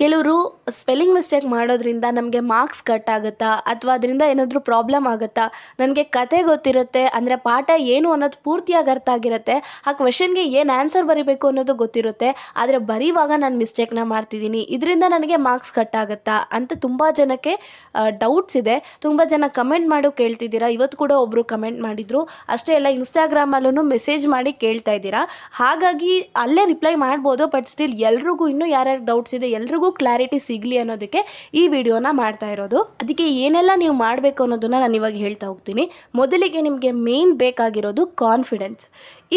ಕೆಲವರು spelling mistake ಮಾಡೋದ್ರಿಂದ ನಮಗೆ ಮಾರ್ಕ್ಸ್ ಕಟ್ ಆಗುತ್ತಾ ಅಥವಾ ಅದರಿಂದ ಏನಾದರೂ ಪ್ರಾಬ್ಲಮ್ ಆಗುತ್ತಾ? ನನಗೆ ಕತೆ ಗೊತ್ತಿರುತ್ತೆ, ಅಂದರೆ ಪಾಠ ಏನು ಅನ್ನೋದು ಪೂರ್ತಿಯಾಗಿ ಅರ್ಥ ಆಗಿರುತ್ತೆ, ಆ ಕ್ವೆಶನ್ಗೆ ಏನು ಆನ್ಸರ್ ಬರೀಬೇಕು ಅನ್ನೋದು ಗೊತ್ತಿರುತ್ತೆ, ಆದರೆ ಬರೀವಾಗ ನಾನು ಮಿಸ್ಟೇಕ್ನ ಮಾಡ್ತಿದ್ದೀನಿ, ಇದರಿಂದ ನನಗೆ ಮಾರ್ಕ್ಸ್ ಕಟ್ ಆಗುತ್ತಾ ಅಂತ ತುಂಬ ಜನಕ್ಕೆ ಡೌಟ್ಸ್ ಇದೆ. ತುಂಬ ಜನ ಕಮೆಂಟ್ ಮಾಡು ಕೇಳ್ತಿದ್ದೀರಾ. ಇವತ್ತು ಕೂಡ ಒಬ್ಬರು ಕಮೆಂಟ್ ಮಾಡಿದರು. ಅಷ್ಟೇ ಅಲ್ಲ, ಇನ್ಸ್ಟಾಗ್ರಾಮಲ್ಲೂ ಮೆಸೇಜ್ ಮಾಡಿ ಕೇಳ್ತಾ ಇದ್ದೀರಾ. ಹಾಗಾಗಿ ಅಲ್ಲೇ ರಿಪ್ಲೈ ಮಾಡ್ಬೋದು, ಬಟ್ ಸ್ಟಿಲ್ ಎಲ್ರಿಗೂ ಇನ್ನೂ ಯಾರ್ಯಾರು ಡೌಟ್ಸ್ ಇದೆ ಎಲ್ರಿಗೂ ಕ್ಲಾರಿಟಿ ಸಿಗಲಿ ಅನ್ನೋದಕ್ಕೆ ಈ ವಿಡಿಯೋನ ಮಾಡ್ತಾ ಇರೋದು. ಅದಕ್ಕೆ ಏನೆಲ್ಲ ನೀವು ಮಾಡಬೇಕು ಅನ್ನೋದನ್ನ ನಾನು ಇವಾಗ ಹೇಳ್ತಾ ಹೋಗ್ತೀನಿ. ಮೊದಲಿಗೆ ನಿಮಗೆ ಮೇನ್ ಬೇಕಾಗಿರೋದು ಕಾನ್ಫಿಡೆನ್ಸ್.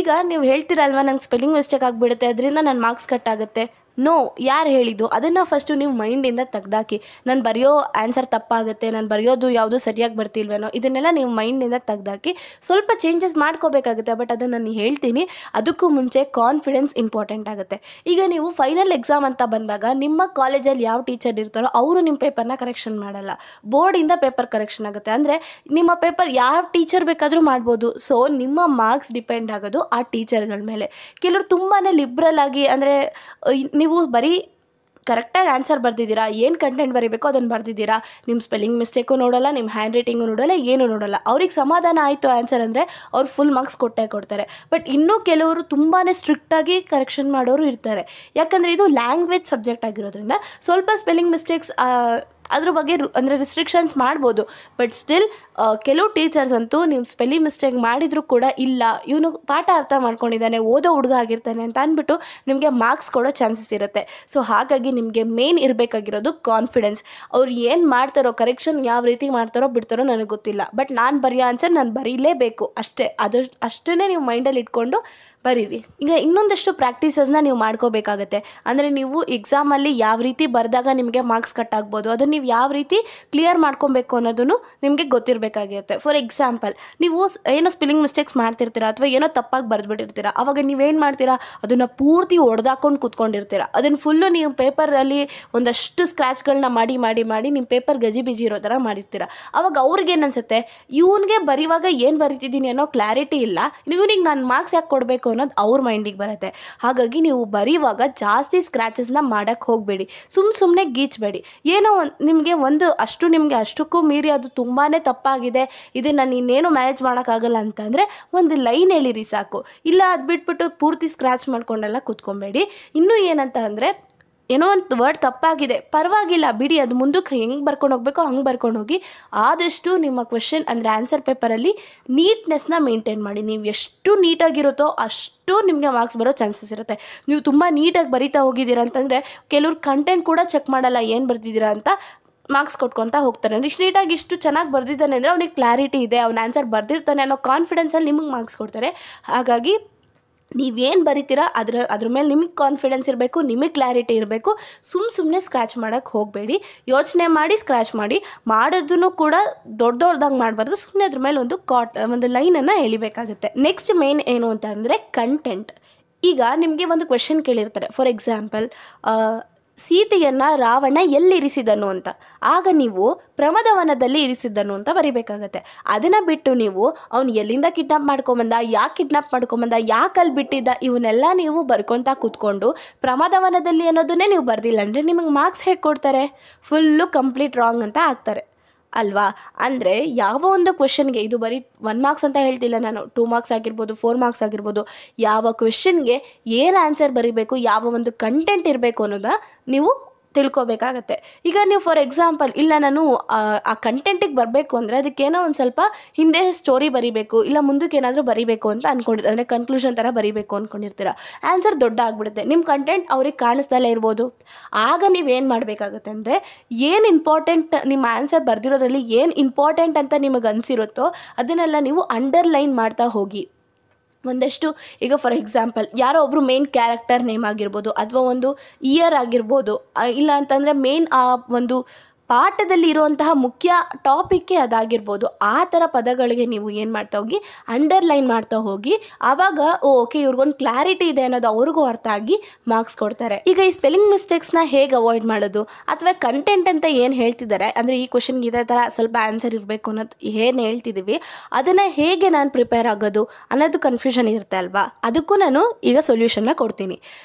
ಈಗ ನೀವು ಹೇಳ್ತೀರಲ್ವ, ನಂಗೆ ಸ್ಪೆಲ್ಲಿಂಗ್ ಮಿಸ್ಟೇಕ್ ಆಗಿಬಿಡುತ್ತೆ, ಅದರಿಂದ ನನ್ನ ಮಾರ್ಕ್ಸ್ ಕಟ್ ಆಗುತ್ತೆ. ನೋ, ಯಾರು ಹೇಳಿದ್ದು? ಅದನ್ನು ಫಸ್ಟು ನೀವು ಮೈಂಡಿಂದ ತೆಗ್ದಾಕಿ. ನಾನು ಬರೆಯೋ ಆನ್ಸರ್ ತಪ್ಪಾಗುತ್ತೆ, ನಾನು ಬರೆಯೋದು ಯಾವುದು ಸರಿಯಾಗಿ ಬರ್ತಿಲ್ವೇನೋ, ಇದನ್ನೆಲ್ಲ ನೀವು ಮೈಂಡಿಂದ ತೆಗ್ದಾಕಿ. ಸ್ವಲ್ಪ ಚೇಂಜಸ್ ಮಾಡ್ಕೋಬೇಕಾಗುತ್ತೆ, ಬಟ್ ಅದನ್ನು ನಾನು ಹೇಳ್ತೀನಿ. ಅದಕ್ಕೂ ಮುಂಚೆ ಕಾನ್ಫಿಡೆನ್ಸ್ ಇಂಪಾರ್ಟೆಂಟ್ ಆಗುತ್ತೆ. ಈಗ ನೀವು ಫೈನಲ್ ಎಕ್ಸಾಮ್ ಅಂತ ಬಂದಾಗ ನಿಮ್ಮ ಕಾಲೇಜಲ್ಲಿ ಯಾವ ಟೀಚರ್ ಇರ್ತಾರೋ ಅವರು ನಿಮ್ಮ ಪೇಪರ್ನ ಕರೆಕ್ಷನ್ ಮಾಡಲ್ಲ, ಬೋರ್ಡಿಂದ ಪೇಪರ್ ಕರೆಕ್ಷನ್ ಆಗುತ್ತೆ. ಅಂದರೆ ನಿಮ್ಮ ಪೇಪರ್ ಯಾವ ಟೀಚರ್ ಬೇಕಾದರೂ ಮಾಡ್ಬೋದು. ಸೊ ನಿಮ್ಮ ಮಾರ್ಕ್ಸ್ ಡಿಪೆಂಡ್ ಆಗೋದು ಆ ಟೀಚರ್ಗಳ ಮೇಲೆ. ಕೆಲವರು ತುಂಬಾ ಲಿಬ್ರಲ್ ಆಗಿ, ಅಂದರೆ ನೀವು ಬರೀ ಕರೆಕ್ಟಾಗಿ ಆನ್ಸರ್ ಬರ್ದಿದ್ದೀರಾ, ಏನು ಕಂಟೆಂಟ್ ಬರೀಬೇಕೋ ಅದನ್ನು ಬರ್ದಿದ್ದೀರಾ, ನಿಮ್ಮ ಸ್ಪೆಲ್ಲಿಂಗ್ ಮಿಸ್ಟೇಕು ನೋಡೋಲ್ಲ, ನಿಮ್ಮ ಹ್ಯಾಂಡ್ ರೈಟಿಂಗು ನೋಡೋಲ್ಲ, ಏನೂ ನೋಡೋಲ್ಲ. ಅವ್ರಿಗೆ ಸಮಾಧಾನ ಆಯಿತು ಆನ್ಸರ್ ಅಂದರೆ ಅವ್ರು ಫುಲ್ ಮಾರ್ಕ್ಸ್ ಕೊಟ್ಟೇ ಕೊಡ್ತಾರೆ. ಬಟ್ ಇನ್ನೂ ಕೆಲವರು ತುಂಬಾ ಸ್ಟ್ರಿಕ್ಟಾಗಿ ಕರೆಕ್ಷನ್ ಮಾಡೋರು ಇರ್ತಾರೆ. ಯಾಕಂದರೆ ಇದು ಲ್ಯಾಂಗ್ವೇಜ್ ಸಬ್ಜೆಕ್ಟ್ ಆಗಿರೋದ್ರಿಂದ ಸ್ವಲ್ಪ ಸ್ಪೆಲ್ಲಿಂಗ್ ಮಿಸ್ಟೇಕ್ಸ್ ಅದ್ರ ಬಗ್ಗೆ ಅಂದರೆ ರಿಸ್ಟ್ರಿಕ್ಷನ್ಸ್ ಮಾಡ್ಬೋದು. ಬಟ್ ಸ್ಟಿಲ್ ಕೆಲವು ಟೀಚರ್ಸ್ ಅಂತೂ ನೀವು ಸ್ಪೆಲ್ಲಿಂಗ್ ಮಿಸ್ಟೇಕ್ ಮಾಡಿದರೂ ಕೂಡ ಇಲ್ಲ, ಇವನು ಪಾಠ ಅರ್ಥ ಮಾಡ್ಕೊಂಡಿದ್ದಾನೆ, ಓದೋ ಹುಡುಗ ಆಗಿರ್ತಾನೆ ಅಂತ ಅಂದ್ಬಿಟ್ಟು ನಿಮಗೆ ಮಾರ್ಕ್ಸ್ ಕೊಡೋ ಚಾನ್ಸಸ್ ಇರುತ್ತೆ. ಸೊ ಹಾಗಾಗಿ ನಿಮಗೆ ಮೇನ್ ಇರಬೇಕಾಗಿರೋದು ಕಾನ್ಫಿಡೆನ್ಸ್. ಅವ್ರು ಏನು ಮಾಡ್ತಾರೋ, ಕರೆಕ್ಷನ್ ಯಾವ ರೀತಿ ಮಾಡ್ತಾರೋ ಬಿಡ್ತಾರೋ ನನಗೆ ಗೊತ್ತಿಲ್ಲ, ಬಟ್ ನಾನು ಬರೆಯೋ ಆನ್ಸರ್ ನಾನು ಬರೀಲೇಬೇಕು ಅಷ್ಟೇ. ಅಷ್ಟೇ ನೀವು ಮೈಂಡಲ್ಲಿ ಇಟ್ಕೊಂಡು ಬರೀರಿ. ಈಗ ಇನ್ನೊಂದಷ್ಟು ಪ್ರಾಕ್ಟೀಸಸ್ನ ನೀವು ಮಾಡ್ಕೋಬೇಕಾಗತ್ತೆ. ಅಂದರೆ ನೀವು ಎಕ್ಸಾಮಲ್ಲಿ ಯಾವ ರೀತಿ ಬರೆದಾಗ ನಿಮಗೆ ಮಾರ್ಕ್ಸ್ ಕಟ್ ಆಗ್ಬೋದು, ಅದನ್ನು ನೀವು ಯಾವ ರೀತಿ ಕ್ಲಿಯರ್ ಮಾಡ್ಕೊಬೇಕು ಅನ್ನೋದನ್ನು ನಿಮಗೆ ಗೊತ್ತಿರಬೇಕಾಗಿರುತ್ತೆ. ಫಾರ್ ಎಕ್ಸಾಂಪಲ್, ನೀವು ಏನೋ ಸ್ಪೆಲ್ಲಿಂಗ್ ಮಿಸ್ಟೇಕ್ಸ್ ಮಾಡ್ತಿರ್ತೀರಾ ಅಥವಾ ಏನೋ ತಪ್ಪಾಗಿ ಬರೆದ್ಬಿಟ್ಟಿರ್ತೀರಾ. ಅವಾಗ ನೀವೇನು ಮಾಡ್ತೀರಾ, ಅದನ್ನು ಪೂರ್ತಿ ಹೊಡೆದಾಕೊಂಡು ಕೂತ್ಕೊಂಡಿರ್ತೀರಾ. ಅದನ್ನು ಫುಲ್ಲು ನೀವು ಪೇಪರಲ್ಲಿ ಒಂದಷ್ಟು ಸ್ಕ್ರ್ಯಾಚ್ಗಳನ್ನ ಮಾಡಿ ಮಾಡಿ ಮಾಡಿ ನಿಮ್ಮ ಪೇಪರ್ ಗಜಿಬಿಜಿ ಇರೋ ಥರ ಮಾಡಿರ್ತೀರ. ಅವಾಗ ಅವ್ರಿಗೇನು ಅನಿಸುತ್ತೆ, ಇವನಿಗೆ ಬರೀವಾಗ ಏನು ಬರಿತಿದ್ದೀನಿ ಅನ್ನೋ ಕ್ಲಾರಿಟಿ ಇಲ್ಲ, ಇವನಿಗೆ ನಾನು ಮಾರ್ಕ್ಸ್ ಯಾಕೆ ಕೊಡಬೇಕು ಅನ್ನೋದು ಅವ್ರ ಮೈಂಡಿಗೆ ಬರುತ್ತೆ. ಹಾಗಾಗಿ ನೀವು ಬರೀವಾಗ ಜಾಸ್ತಿ ಸ್ಕ್ರ್ಯಾಚಸ್ನ ಮಾಡೋಕ್ಕೆ ಹೋಗಬೇಡಿ, ಸುಮ್ಮನೆ ಗೀಚಬೇಡಿ. ಏನೋ ನಿಮಗೆ ನಿಮಗೆ ಅಷ್ಟಕ್ಕೂ ಮೀರಿ ಅದು ತುಂಬಾ ತಪ್ಪಾಗಿದೆ, ಇದನ್ನು ನೀನೇನು ಮ್ಯಾನೇಜ್ ಮಾಡೋಕ್ಕಾಗಲ್ಲ ಅಂತಂದರೆ ಒಂದು ಲೈನ್ ಹೇಳಿರಿ ಸಾಕು. ಇಲ್ಲ ಅದು ಬಿಟ್ಬಿಟ್ಟು ಪೂರ್ತಿ ಸ್ಕ್ರ್ಯಾಚ್ ಮಾಡ್ಕೊಂಡೆಲ್ಲ ಕೂತ್ಕೊಬೇಡಿ. ಇನ್ನೂ ಏನಂತ ಅಂದರೆ, ಏನೋ ಒಂದು ವರ್ಡ್ ತಪ್ಪಾಗಿದೆ, ಪರವಾಗಿಲ್ಲ ಬಿಡಿ, ಅದು ಮುಂದಕ್ಕೆ ಹೆಂಗೆ ಬರ್ಕೊಂಡು ಹೋಗಬೇಕೋ ಹಂಗೆ ಬರ್ಕೊಂಡು ಹೋಗಿ. ಆದಷ್ಟು ನಿಮ್ಮ ಕ್ವೆಶನ್ ಅಂದರೆ ಆನ್ಸರ್ ಪೇಪರಲ್ಲಿ ನೀಟ್ನೆಸ್ನ ಮೇಂಟೈನ್ ಮಾಡಿ. ನೀವು ಎಷ್ಟು ನೀಟಾಗಿರುತ್ತೋ ಅಷ್ಟು ನಿಮಗೆ ಮಾರ್ಕ್ಸ್ ಬರೋ ಚಾನ್ಸಸ್ ಇರುತ್ತೆ. ನೀವು ತುಂಬ ನೀಟಾಗಿ ಬರಿತಾ ಹೋಗಿದ್ದೀರಾ ಅಂತಂದರೆ ಕೆಲವ್ರು ಕಂಟೆಂಟ್ ಕೂಡ ಚೆಕ್ ಮಾಡಲ್ಲ, ಏನು ಬರ್ತಿದ್ದೀರಾ ಅಂತ ಮಾರ್ಕ್ಸ್ ಕೊಟ್ಕೊತಾ ಹೋಗ್ತಾರೆ. ಅಂದರೆ ಇಷ್ಟು ನೀಟಾಗಿ ಇಷ್ಟು ಚೆನ್ನಾಗಿ ಬರ್ದಿದ್ದಾನೆ ಅಂದರೆ ಅವನಿಗೆ ಕ್ಲಾರಿಟಿ ಇದೆ, ಅವ್ನ ಆನ್ಸರ್ ಬರ್ದಿರ್ತಾನೆ ಅನ್ನೋ ಕಾನ್ಫಿಡೆನ್ಸಲ್ಲಿ ನಿಮಗೆ ಮಾರ್ಕ್ಸ್ ಕೊಡ್ತಾರೆ. ಹಾಗಾಗಿ ನೀವೇನು ಬರಿತೀರಾ ಅದ್ರ ಮೇಲೆ ನಿಮಗೆ ಕಾನ್ಫಿಡೆನ್ಸ್ ಇರಬೇಕು, ನಿಮಗೆ ಕ್ಲಾರಿಟಿ ಇರಬೇಕು. ಸುಮ್ಮನೆ ಸ್ಕ್ರ್ಯಾಚ್ ಮಾಡೋಕ್ಕೆ ಹೋಗಬೇಡಿ. ಯೋಚನೆ ಮಾಡಿ ಸ್ಕ್ರ್ಯಾಚ್ ಮಾಡೋದನ್ನು ಕೂಡ ದೊಡ್ಡದಾಗಿ ಮಾಡಬಾರ್ದು. ಸುಮ್ಮನೆ ಅದ್ರ ಮೇಲೆ ಒಂದು ಲೈನನ್ನು ಎಳಿಬೇಕಾಗುತ್ತೆ. ನೆಕ್ಸ್ಟ್ ಮೇನ್ ಏನು ಅಂತ ಅಂದರೆ ಕಂಟೆಂಟ್. ಈಗ ನಿಮಗೆ ಒಂದು ಕ್ವೆಶನ್ ಕೇಳಿರ್ತಾರೆ. ಫಾರ್ ಎಕ್ಸಾಂಪಲ್, ಸೀತೆಯನ್ನು ರಾವಣ ಎಲ್ಲಿರಿಸಿದನು ಅಂತ. ಆಗ ನೀವು ಪ್ರಮದವನದಲ್ಲಿ ಇರಿಸಿದ್ದನು ಅಂತ ಬರಿಬೇಕಾಗತ್ತೆ. ಅದನ್ನು ಬಿಟ್ಟು ನೀವು ಅವ್ನು ಎಲ್ಲಿಂದ ಕಿಡ್ನಾಪ್ ಮಾಡ್ಕೊಂಬಂದ, ಯಾಕೆ ಕಿಡ್ನಾಪ್ ಮಾಡ್ಕೊಂಬಂದ, ಯಾಕೆ ಅಲ್ಲಿ ಬಿಟ್ಟಿದ್ದ, ಇವನ್ನೆಲ್ಲ ನೀವು ಬರ್ಕೊತಾ ಕೂತ್ಕೊಂಡು ಪ್ರಮದವನದಲ್ಲಿ ಅನ್ನೋದನ್ನೇ ನೀವು ಬರ್ದಿಲ್ಲ ಅಂದರೆ ನಿಮಗೆ ಮಾರ್ಕ್ಸ್ ಹೇಗೆ ಕೊಡ್ತಾರೆ? ಫುಲ್ಲು ಕಂಪ್ಲೀಟ್ ರಾಂಗ್ ಅಂತ ಹಾಕ್ತಾರೆ ಅಲ್ವಾ? ಅಂದರೆ ಯಾವ ಒಂದು ಕ್ವೆಶನ್ಗೆ, ಇದು ಬರೀ 1 ಮಾರ್ಕ್ಸ್ ಅಂತ ಹೇಳ್ತಿಲ್ಲ ನಾನು, 2 ಮಾರ್ಕ್ಸ್ ಆಗಿರ್ಬೋದು, 4 ಮಾರ್ಕ್ಸ್ ಆಗಿರ್ಬೋದು, ಯಾವ ಕ್ವೆಶನ್ಗೆ ಏನು ಆನ್ಸರ್ ಬರೀಬೇಕು, ಯಾವ ಒಂದು ಕಂಟೆಂಟ್ ಇರಬೇಕು ಅನ್ನೋದನ್ನ ನೀವು ತಿಳ್ಕೊಬೇಕಾಗತ್ತೆ. ಈಗ ನೀವು ಫಾರ್ ಎಕ್ಸಾಂಪಲ್, ಇಲ್ಲ ನಾನು ಆ ಕಂಟೆಂಟಿಗೆ ಬರಬೇಕು ಅಂದರೆ ಅದಕ್ಕೇನೋ ಒಂದು ಸ್ವಲ್ಪ ಹಿಂದೆ ಸ್ಟೋರಿ ಬರೀಬೇಕು, ಇಲ್ಲ ಮುಂದಕ್ಕೆ ಏನಾದರೂ ಬರೀಬೇಕು ಅಂತ ಅಂದ್ಕೊಂಡಿರ್ತೀರ, ಅಂದರೆ ಕನ್ಕ್ಲೂಷನ್ ಥರ ಬರೀಬೇಕು ಅಂದ್ಕೊಂಡಿರ್ತೀರ. ಆನ್ಸರ್ ದೊಡ್ಡ ಆಗಿಬಿಡುತ್ತೆ, ನಿಮ್ಮ ಕಂಟೆಂಟ್ ಅವ್ರಿಗೆ ಕಾಣಿಸ್ದಲ್ಲೇ ಇರ್ಬೋದು. ಆಗ ನೀವೇನು ಮಾಡಬೇಕಾಗುತ್ತೆ ಅಂದರೆ, ಏನು ಇಂಪಾರ್ಟೆಂಟ್, ನಿಮ್ಮ ಆನ್ಸರ್ ಬರೆದಿರೋದ್ರಲ್ಲಿ ಏನು ಇಂಪಾರ್ಟೆಂಟ್ ಅಂತ ನಿಮಗೆ ಅನಿಸಿರುತ್ತೋ ಅದನ್ನೆಲ್ಲ ನೀವು ಅಂಡರ್ಲೈನ್ ಮಾಡ್ತಾ ಹೋಗಿ. ಒಂದಷ್ಟು, ಈಗ ಫಾರ್ ಎಕ್ಸಾಂಪಲ್ ಯಾರೋ ಒಬ್ಬರು ಮೇನ್ ಕ್ಯಾರೆಕ್ಟರ್ ನೇಮ್ ಆಗಿರ್ಬೋದು, ಅಥವಾ ಒಂದು ಇಯರ್ ಆಗಿರ್ಬೋದು, ಇಲ್ಲ ಅಂತಂದರೆ ಮೇನ್ ಆ ಒಂದು ಪಾಠದಲ್ಲಿ ಇರುವಂತಹ ಮುಖ್ಯ ಟಾಪಿಕ್ಕೇ ಅದಾಗಿರ್ಬೋದು. ಆ ಥರ ಪದಗಳಿಗೆ ನೀವು ಏನು ಮಾಡ್ತಾ ಹೋಗಿ, ಅಂಡರ್ಲೈನ್ ಮಾಡ್ತಾ ಹೋಗಿ, ಆವಾಗ ಓಕೆ ಇವ್ರಿಗೊಂದು ಕ್ಲಾರಿಟಿ ಇದೆ ಅನ್ನೋದು ಅವ್ರಿಗೂ ಅರ್ಥ ಆಗಿ ಮಾರ್ಕ್ಸ್ ಕೊಡ್ತಾರೆ. ಈಗ ಈ ಸ್ಪೆಲ್ಲಿಂಗ್ ಮಿಸ್ಟೇಕ್ಸ್ನ ಹೇಗೆ ಅವಾಯ್ಡ್ ಮಾಡೋದು, ಅಥವಾ ಕಂಟೆಂಟ್ ಅಂತ ಏನು ಹೇಳ್ತಿದ್ದಾರೆ, ಅಂದರೆ ಈ ಕ್ವಶನ್ಗೆ ಇದೇ ಥರ ಸ್ವಲ್ಪ ಆನ್ಸರ್ ಇರಬೇಕು ಅನ್ನೋದು ಏನು ಹೇಳ್ತಿದ್ದೀವಿ, ಅದನ್ನು ಹೇಗೆ ನಾನು ಪ್ರಿಪೇರ್ ಆಗೋದು ಅನ್ನೋದು ಕನ್ಫ್ಯೂಷನ್ ಇರುತ್ತೆ ಅಲ್ವಾ. ಅದಕ್ಕೂ ನಾನು ಈಗ ಸೊಲ್ಯೂಷನ್ನ ಕೊಡ್ತೀನಿ.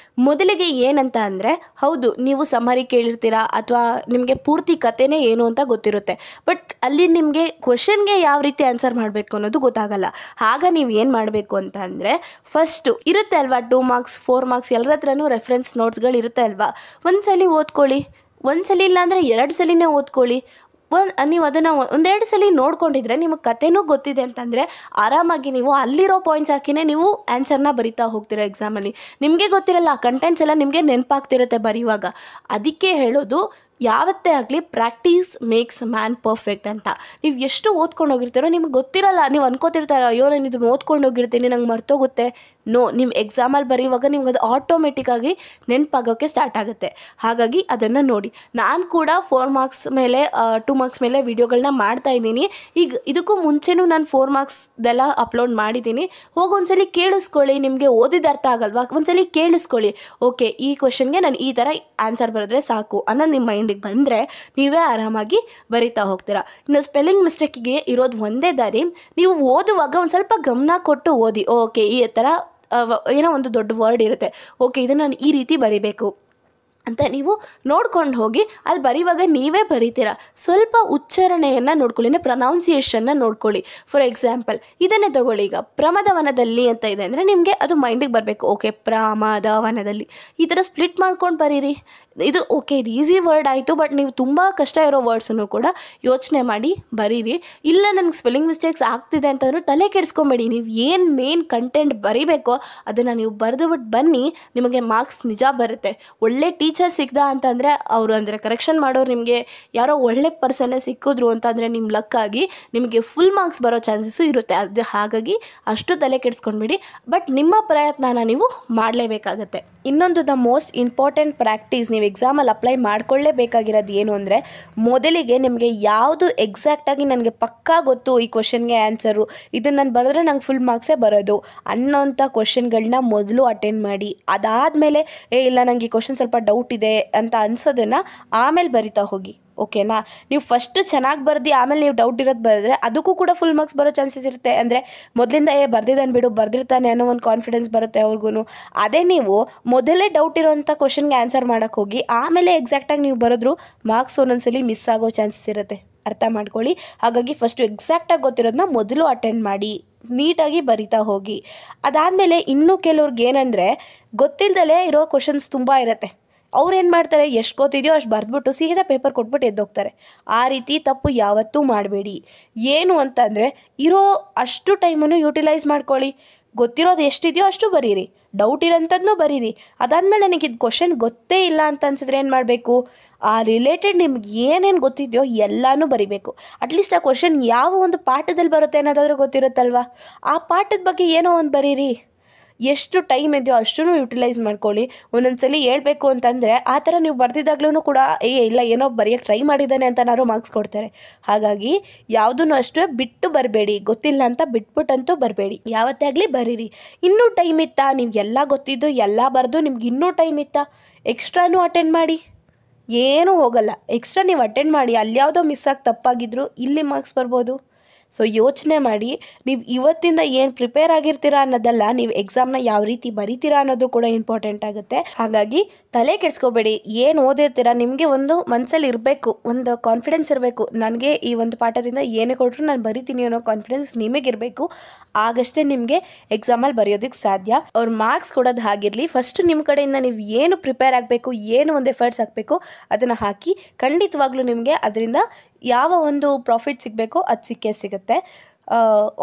ಮೊದಲಿಗೆ ಏನಂತ ಅಂದರೆ, ಹೌದು ನೀವು ಸಮರಿ ಕೇಳಿರ್ತೀರಾ ಅಥವಾ ನಿಮಗೆ ಪೂರ್ತಿ ಕಥೆನೇ ಏನು ಅಂತ ಗೊತ್ತಿರುತ್ತೆ, ಬಟ್ ಅಲ್ಲಿ ನಿಮಗೆ ಕ್ವಶನ್ಗೆ ಯಾವ ರೀತಿ ಆನ್ಸರ್ ಮಾಡಬೇಕು ಅನ್ನೋದು ಗೊತ್ತಾಗಲ್ಲ. ಆಗ ನೀವು ಏನು ಮಾಡಬೇಕು ಅಂತ ಅಂದರೆ, ಫಸ್ಟು ಇರುತ್ತೆ ಅಲ್ವಾ 2 ಮಾರ್ಕ್ಸ್ 4 ಮಾರ್ಕ್ಸ್ ಎಲ್ಲರ ಹತ್ರನೂ ರೆಫರೆನ್ಸ್ ನೋಟ್ಸ್ಗಳು ಇರುತ್ತೆ ಅಲ್ವಾ, ಒಂದು ಸಲ ಓದ್ಕೊಳ್ಳಿ. ಒಂದು ಸಲ ಇಲ್ಲಾಂದರೆ 2 ಸಲಿನೇ ಓದ್ಕೊಳ್ಳಿ. ನೀವು ಅದನ್ನು ಒಂದೆರಡು ಸಲ ನೋಡ್ಕೊಂಡಿದ್ರೆ ನಿಮಗೆ ಕಥೆನೂ ಗೊತ್ತಿದೆ ಅಂತಂದರೆ ಆರಾಮಾಗಿ ನೀವು ಅಲ್ಲಿರೋ ಪಾಯಿಂಟ್ಸ್ ಹಾಕಿನೇ ನೀವು ಆನ್ಸರ್ನ ಬರಿತಾ ಹೋಗ್ತೀರಾ ಎಕ್ಸಾಮಲ್ಲಿ. ನಿಮಗೆ ಗೊತ್ತಿರಲ್ಲ, ಆ ಕಂಟೆಂಟ್ಸ್ ಎಲ್ಲ ನಿಮಗೆ ನೆನಪಾಗ್ತಿರುತ್ತೆ ಬರೆಯುವಾಗ. ಅದಕ್ಕೆ ಹೇಳೋದು, ಯಾವತ್ತೇ ಆಗಲಿ ಪ್ರಾಕ್ಟೀಸ್ ಮೇಕ್ಸ್ ಮ್ಯಾನ್ ಪರ್ಫೆಕ್ಟ್ ಅಂತ. ನೀವು ಎಷ್ಟು ಓದ್ಕೊಂಡು ಹೋಗಿರ್ತೀರೋ ನಿಮ್ಗೆ ಗೊತ್ತಿರಲ್ಲ, ನೀವು ಅನ್ಕೋತಿರ್ತಾರ ಅಯ್ಯೋ ನಾನು ಇದನ್ನು ಓದ್ಕೊಂಡು ಹೋಗಿರ್ತೀನಿ ನಂಗೆ ಮರ್ತೋಗುತ್ತೆ. ನೋ, ನೀವು ಎಕ್ಸಾಮಲ್ಲಿ ಬರೆಯುವಾಗ ನಿಮ್ಗೆ ಅದು ಆಟೋಮೆಟಿಕ್ಕಾಗಿ ನೆನಪಾಗೋಕ್ಕೆ ಸ್ಟಾರ್ಟ್ ಆಗುತ್ತೆ. ಹಾಗಾಗಿ ಅದನ್ನು ನೋಡಿ. ನಾನು ಕೂಡ 4 ಮಾರ್ಕ್ಸ್ ಮೇಲೆ 2 ಮಾರ್ಕ್ಸ್ ಮೇಲೆ ವೀಡಿಯೋಗಳನ್ನ ಮಾಡ್ತಾಯಿದ್ದೀನಿ. ಈಗ ಇದಕ್ಕೂ ಮುಂಚೆನೂ ನಾನು 4 ಮಾರ್ಕ್ಸ್ದೆಲ್ಲ ಅಪ್ಲೋಡ್ ಮಾಡಿದ್ದೀನಿ. ಹೋಗಿ ಒಂದ್ಸಲಿ ಕೇಳಿಸ್ಕೊಳ್ಳಿ. ನಿಮಗೆ ಓದಿದ ಅರ್ಥ ಆಗಲ್ವಾ, ಒಂದ್ಸಲಿ ಕೇಳಿಸ್ಕೊಳ್ಳಿ. ಓಕೆ ಈ ಕ್ವಶನ್ಗೆ ನಾನು ಈ ಥರ ಆನ್ಸರ್ ಬರೆದ್ರೆ ಸಾಕು ಅನ್ನೋದು ನಿಮ್ಮ ಮೈಂಡಿಗೆ ಬಂದರೆ ನೀವೇ ಆರಾಮಾಗಿ ಬರಿತಾ ಹೋಗ್ತೀರಾ. ಇನ್ನು ಸ್ಪೆಲ್ಲಿಂಗ್ ಮಿಸ್ಟೇಕಿಗೆ ಇರೋದು ಒಂದೇ ದಾರಿ, ನೀವು ಓದುವಾಗ ಒಂದು ಸ್ವಲ್ಪ ಗಮನ ಕೊಟ್ಟು ಓದಿ. ಓಕೆ ಈ ಥರ ಏನೋ ಒಂದು ದೊಡ್ಡ ವರ್ಡ್ ಇರುತ್ತೆ, ಓಕೆ ಇದನ್ನು ನಾನು ಈ ರೀತಿ ಬರಿಬೇಕು ಅಂತ ನೀವು ನೋಡ್ಕೊಂಡು ಹೋಗಿ ಅಲ್ಲಿ ಬರೆಯುವಾಗ ನೀವೇ ಬರೀತೀರಾ. ಸ್ವಲ್ಪ ಉಚ್ಚಾರಣೆಯನ್ನು ನೋಡ್ಕೊಳ್ಳಿ, ಪ್ರೊನೌನ್ಸಿಯೇಷನ್ನ ನೋಡ್ಕೊಳ್ಳಿ. ಫಾರ್ ಎಕ್ಸಾಂಪಲ್ ಇದನ್ನೇ ತಗೊಳ್ಳಿ, ಈಗ ಪ್ರಮದವನದಲ್ಲಿ ಅಂತ ಇದೆ ಅಂದರೆ ನಿಮಗೆ ಅದು ಮೈಂಡಿಗೆ ಬರಬೇಕು. ಓಕೆ ಪ್ರಮದವನದಲ್ಲಿ ಈ ಥರ ಸ್ಪ್ಲಿಟ್ ಮಾಡ್ಕೊಂಡು ಬರೀರಿ. ಇದು ಓಕೆ ಇದು ಈಸಿ ವರ್ಡ್ ಆಯಿತು, ಬಟ್ ನೀವು ತುಂಬ ಕಷ್ಟ ಇರೋ ವರ್ಡ್ಸನ್ನು ಕೂಡ ಯೋಚನೆ ಮಾಡಿ ಬರೀರಿ. ಇಲ್ಲ ನನಗೆ ಸ್ಪೆಲ್ಲಿಂಗ್ ಮಿಸ್ಟೇಕ್ಸ್ ಆಗ್ತಿದೆ ಅಂತಂದ್ರೂ ತಲೆ ಕೆಡಿಸ್ಕೊಂಬೇಡಿ. ನೀವು ಏನು ಮೇನ್ ಕಂಟೆಂಟ್ ಬರೀಬೇಕೋ ಅದನ್ನು ನೀವು ಬರೆದುಬಿಟ್ಟು ಬನ್ನಿ, ನಿಮಗೆ ಮಾರ್ಕ್ಸ್ ನಿಜ ಬರುತ್ತೆ. ಒಳ್ಳೆ ಟೀಚರ್ ಸಿಗ್ದ ಅಂತಂದರೆ ಅವರು ಅಂದರೆ ಕರೆಕ್ಷನ್ ಮಾಡೋರು ನಿಮಗೆ ಯಾರೋ ಒಳ್ಳೆ ಪರ್ಸನ್ನೇ ಸಿಕ್ಕಿದ್ರು ಅಂತಂದರೆ ನಿಮ್ಮ ಲಕ್ಕಾಗಿ ನಿಮಗೆ ಫುಲ್ ಮಾರ್ಕ್ಸ್ ಬರೋ ಚಾನ್ಸಸ್ಸು ಇರುತ್ತೆ. ಅದು ಹಾಗಾಗಿ ಅಷ್ಟು ತಲೆ ಕೆಡಿಸ್ಕೊಂಡ್ಬಿಡಿ, ಬಟ್ ನಿಮ್ಮ ಪ್ರಯತ್ನನ ನೀವು ಮಾಡಲೇಬೇಕಾಗತ್ತೆ. ಇನ್ನೊಂದು ದ ಮೋಸ್ಟ್ ಇಂಪಾರ್ಟೆಂಟ್ ಪ್ರಾಕ್ಟೀಸ್ ನೀವು ಎಕ್ಸಾಮಲ್ಲಿ ಅಪ್ಲೈ ಮಾಡ್ಕೊಳ್ಳೇಬೇಕಾಗಿರೋದು ಏನು ಅಂದರೆ, ಮೊದಲಿಗೆ ನಿಮಗೆ ಯಾವುದು ಎಕ್ಸಾಕ್ಟಾಗಿ ನನಗೆ ಪಕ್ಕಾ ಗೊತ್ತು ಈ ಕ್ವಶನ್ಗೆ ಆನ್ಸರು, ಇದನ್ನು ನಾನು ಬರೆದ್ರೆ ನಂಗೆ ಫುಲ್ ಮಾರ್ಕ್ಸೇ ಬರೋದು ಅನ್ನೋಂಥ ಕ್ವಶನ್ಗಳನ್ನ ಮೊದಲು ಅಟೆಂಡ್ ಮಾಡಿ. ಅದಾದಮೇಲೆ ಇಲ್ಲ ನನಗೆ ಈ ಕ್ವಶನ್ ಸ್ವಲ್ಪ ಡೌಟ್ ಇದೆ ಅಂತ ಅನ್ಸೋದನ್ನು ಆಮೇಲೆ ಬರಿತಾ ಹೋಗಿ. ಓಕೆನಾ, ನೀವು ಫಸ್ಟ್ ಚೆನ್ನಾಗಿ ಬರ್ದು ಆಮೇಲೆ ನೀವು ಡೌಟ್ ಇರೋದು ಬರೆದ್ರೆ ಅದಕ್ಕೂ ಕೂಡ ಫುಲ್ ಮಾರ್ಕ್ಸ್ ಬರೋ ಚಾನ್ಸಸ್ ಇರುತ್ತೆ. ಅಂದರೆ ಮೊದಲಿಂದ ಬರ್ದಿದ್ದಾನೆ ಬಿಡು ಬರ್ದಿರ್ತಾನೆ ಅನ್ನೋ ಒಂದು ಕಾನ್ಫಿಡೆನ್ಸ್ ಬರುತ್ತೆ ಅವ್ರಿಗೂ. ಅದೇ ನೀವು ಮೊದಲೇ ಡೌಟ್ ಇರೋಂಥ ಕ್ವಶನ್ಗೆ ಆನ್ಸರ್ ಮಾಡೋಕ್ಕೆ ಹೋಗಿ ಆಮೇಲೆ ಎಕ್ಸಾಕ್ಟಾಗಿ ನೀವು ಬರೆದ್ರು ಮಾರ್ಕ್ಸ್ ಒಂದೊಂದ್ಸಲಿ ಮಿಸ್ ಆಗೋ ಚಾನ್ಸಸ್ ಇರುತ್ತೆ, ಅರ್ಥ ಮಾಡ್ಕೊಳ್ಳಿ. ಹಾಗಾಗಿ ಫಸ್ಟು ಎಕ್ಸಾಕ್ಟಾಗಿ ಗೊತ್ತಿರೋದನ್ನ ಮೊದಲು ಅಟೆಂಡ್ ಮಾಡಿ, ನೀಟಾಗಿ ಬರಿತಾ ಹೋಗಿ. ಅದಾದಮೇಲೆ ಇನ್ನೂ ಕೆಲವ್ರಿಗೆ ಏನಂದರೆ ಗೊತ್ತಿಲ್ಲದಲೇ ಇರೋ ಕ್ವಶನ್ಸ್ ತುಂಬ ಇರುತ್ತೆ. ಅವ್ರು ಏನು ಮಾಡ್ತಾರೆ, ಎಷ್ಟು ಗೊತ್ತಿದೆಯೋ ಅಷ್ಟು ಬರೆದ್ಬಿಟ್ಟು ಸೀದಾ ಪೇಪರ್ ಕೊಟ್ಬಿಟ್ಟು ಎದ್ದೋಗ್ತಾರೆ. ಆ ರೀತಿ ತಪ್ಪು ಯಾವತ್ತೂ ಮಾಡಬೇಡಿ. ಏನು ಅಂತಂದರೆ ಇರೋ ಅಷ್ಟು ಟೈಮನ್ನು ಯೂಟಿಲೈಸ್ ಮಾಡ್ಕೊಳ್ಳಿ. ಗೊತ್ತಿರೋದು ಎಷ್ಟಿದೆಯೋ ಅಷ್ಟು ಬರೀರಿ, ಡೌಟ್ ಇರೋಂಥದ್ದನ್ನೂ ಬರೀರಿ. ಅದಾದಮೇಲೆ ನನಗೆ ಇದು ಕ್ವಶನ್ ಗೊತ್ತೇ ಇಲ್ಲ ಅಂತ ಅನ್ಸಿದ್ರೆ ಏನು ಮಾಡಬೇಕು, ಆ ರಿಲೇಟೆಡ್ ನಿಮ್ಗೆ ಏನೇನು ಗೊತ್ತಿದೆಯೋ ಎಲ್ಲನೂ ಬರಿಬೇಕು. ಅಟ್ಲೀಸ್ಟ್ ಆ ಕ್ವಶನ್ ಯಾವ ಒಂದು ಪಾಠದಲ್ಲಿ ಬರುತ್ತೆ ಅನ್ನೋದಾದ್ರೂ ಗೊತ್ತಿರುತ್ತಲ್ವ, ಆ ಪಾಠದ ಬಗ್ಗೆ ಏನೋ ಒಂದು ಬರೀರಿ. ಎಷ್ಟು ಟೈಮ್ ಇದೆಯೋ ಅಷ್ಟೂ ಯುಟಿಲೈಸ್ ಮಾಡ್ಕೊಳ್ಳಿ. ಒಂದೊಂದ್ಸಲಿ ಹೇಳ್ಬೇಕು ಅಂತಂದರೆ ಆ ಥರ ನೀವು ಬರ್ದಿದ್ದಾಗ್ಲೂ ಕೂಡ ಇಲ್ಲ ಏನೋ ಬರೆಯೋಕ್ಕೆ ಟ್ರೈ ಮಾಡಿದ್ದಾನೆ ಅಂತ ಏನಾದ್ರು ಮಾರ್ಕ್ಸ್ ಕೊಡ್ತಾರೆ. ಹಾಗಾಗಿ ಯಾವುದೂ ಅಷ್ಟೇ ಬಿಟ್ಟು ಬರಬೇಡಿ, ಗೊತ್ತಿಲ್ಲ ಅಂತ ಬಿಟ್ಬಿಟ್ಟಂತೂ ಬರಬೇಡಿ. ಯಾವತ್ತೇ ಆಗಲಿ ಬರೀರಿ. ಇನ್ನೂ ಟೈಮ್ ಇತ್ತಾ, ನೀವು ಎಲ್ಲ ಗೊತ್ತಿದ್ದು ಎಲ್ಲ ಬರೆದು ನಿಮ್ಗೆ ಇನ್ನೂ ಟೈಮ್ ಇತ್ತಾ, ಎಕ್ಸ್ಟ್ರಾನೂ ಅಟೆಂಡ್ ಮಾಡಿ, ಏನೂ ಹೋಗಲ್ಲ. ಎಕ್ಸ್ಟ್ರಾ ನೀವು ಅಟೆಂಡ್ ಮಾಡಿ, ಅಲ್ಲಿ ಯಾವುದೋ ಮಿಸ್ ಆಗಿ ತಪ್ಪಾಗಿದ್ರು ಇಲ್ಲಿ ಮಾರ್ಕ್ಸ್ ಬರ್ಬೋದು. ಸೊ ಯೋಚನೆ ಮಾಡಿ, ನೀವು ಇವತ್ತಿಂದ ಏನು ಪ್ರಿಪೇರ್ ಆಗಿರ್ತೀರಾ ಅನ್ನೋದಲ್ಲ, ನೀವು ಎಕ್ಸಾಮ್ನ ಯಾವ ರೀತಿ ಬರೀತೀರಾ ಅನ್ನೋದು ಕೂಡ ಇಂಪಾರ್ಟೆಂಟ್ ಆಗುತ್ತೆ. ಹಾಗಾಗಿ ತಲೆ ಕೆಡಿಸ್ಕೋಬೇಡಿ. ಏನು ಓದಿರ್ತೀರಾ ನಿಮಗೆ ಒಂದು ಮನಸ್ಸಲ್ಲಿ ಇರಬೇಕು, ಒಂದು ಕಾನ್ಫಿಡೆನ್ಸ್ ಇರಬೇಕು. ನನಗೆ ಈ ಒಂದು ಪಾಠದಿಂದ ಏನೇ ಕೊಟ್ಟರು ನಾನು ಬರಿತೀನಿ ಅನ್ನೋ ಕಾನ್ಫಿಡೆನ್ಸ್ ನಿಮಗಿರಬೇಕು. ಆಗಷ್ಟೇ ನಿಮಗೆ ಎಕ್ಸಾಮಲ್ಲಿ ಬರೆಯೋದಕ್ಕೆ ಸಾಧ್ಯ. ಅವ್ರು ಮಾರ್ಕ್ಸ್ ಕೊಡೋದು ಹಾಗಿರಲಿ, ಫಸ್ಟ್ ನಿಮ್ಮ ಕಡೆಯಿಂದ ನೀವು ಏನು ಪ್ರಿಪೇರ್ ಆಗಬೇಕು, ಏನು ಒಂದು ಎಫರ್ಟ್ಸ್ ಹಾಕಬೇಕು ಅದನ್ನು ಹಾಕಿ. ಖಂಡಿತವಾಗ್ಲೂ ನಿಮಗೆ ಅದರಿಂದ ಯಾವ ಒಂದು ಪ್ರಾಫಿಟ್ ಸಿಗಬೇಕೋ ಅದು ಸಿಕ್ಕೇ ಸಿಗುತ್ತೆ.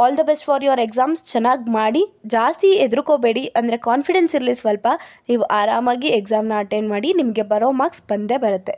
All the best for your exams. ಚೆನ್ನಾಗಿ ಮಾಡಿ, ಜಾಸ್ತಿ ಹೆದರ್ಕೋಬೇಡಿ. ಅಂದರೆ ಕಾನ್ಫಿಡೆನ್ಸ್ ಇರಲಿ ಸ್ವಲ್ಪ. ನೀವು ಆರಾಮಾಗಿ ಎಕ್ಸಾಮ್ನ ಅಟೆಂಡ್ ಮಾಡಿ, ನಿಮಗೆ ಬರೋ ಮಾರ್ಕ್ಸ್ ಬಂದೇ ಬರುತ್ತೆ.